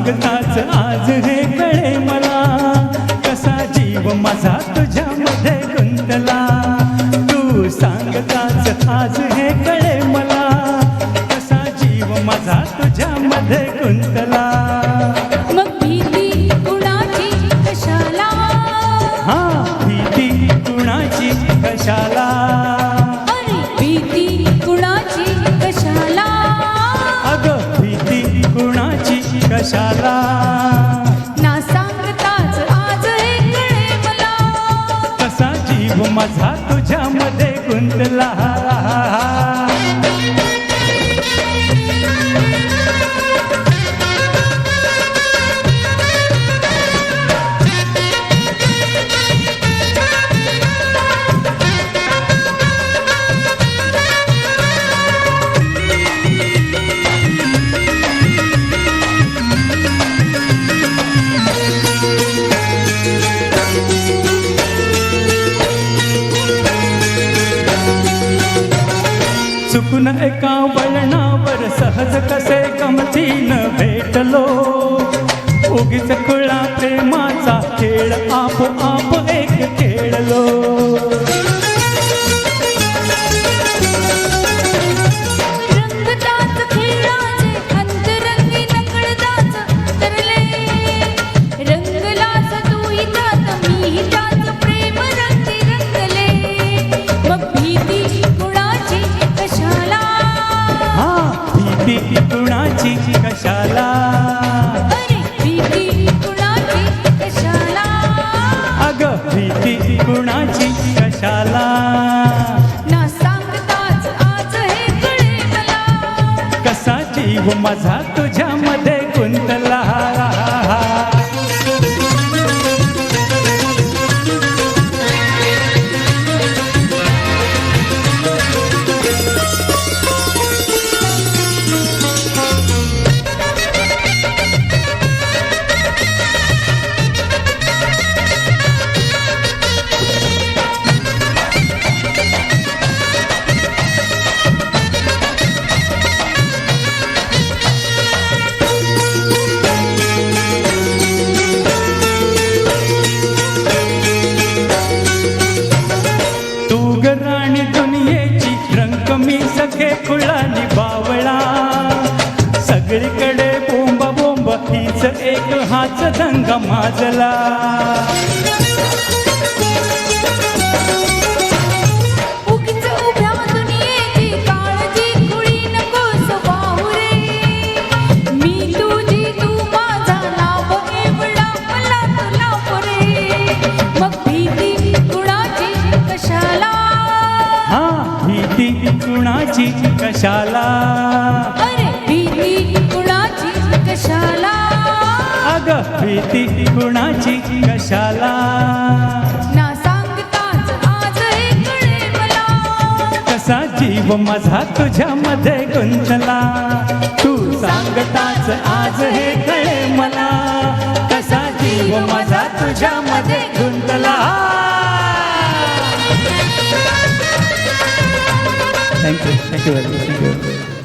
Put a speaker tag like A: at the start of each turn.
A: सांगताच आज हे कळे मला, कसा जीव माझा तुझ्यामध्ये गुंतला. तू सांगताच आज हे कळे मला, कसा जीव माझा तुझ्यामध्ये गुंतला.
B: मग भीती कुणाची कशाला,
A: हा भीती कुणाची कशाला,
B: अरे भीती कुणाची कशाला,
A: अगं भीती कुणाची कशाला.
B: ना सांगताच आज हे कळे मला,
A: कसा जीव माझा तुझ्यामध्ये गुंतला. चुकून एका वळणावर सहज कसे गमतीनं भेटलो, उगीच खुळा प्रेमाचा खेळ आपोआप एक खेळलो.
B: रंगताच खेळाचे अंतरंगी नकळताच तरले, रंगलास तूही त्यात मीही त्यात प्रेम रंगी रंगले. मग भीती कुणाची कशाला,
A: हा भीती कुणाची कशाला,
B: अरे भीती कुणाची कशाला,
A: अगं भीती कुणाची कशाला.
B: ना सांगताच आज हे कळे मला,
A: कसा जीव माझा तुझ्यामध्ये गुंतला. राणी दुनियेची रंग मी सखे खुळानी बावळा, सगळीकडे बोंब बोंब हीच एक हाच दंग माजला.
B: उगीच उभ्या दुनियेची काळजी खुळी नकोस वाहू रे, मी तुझी तू माझा लाभ एवढा मला तुला पुरे. मग भीती कुणाची कशाला,
A: हा भीती कुणाची कशाला,
B: अरे भीती कुणाची कशाला,
A: अगं भीती कुणाची कशाला.
B: ना सांगताच आज हे कळे मला,
A: कसा जीव माझा तुझ्यामध्ये गुंतला. तू सांगताच आज हे कळे मला, कसा जीव माझा तुझ्यामध्ये गुंतला. Thank you very much. थँक्यू.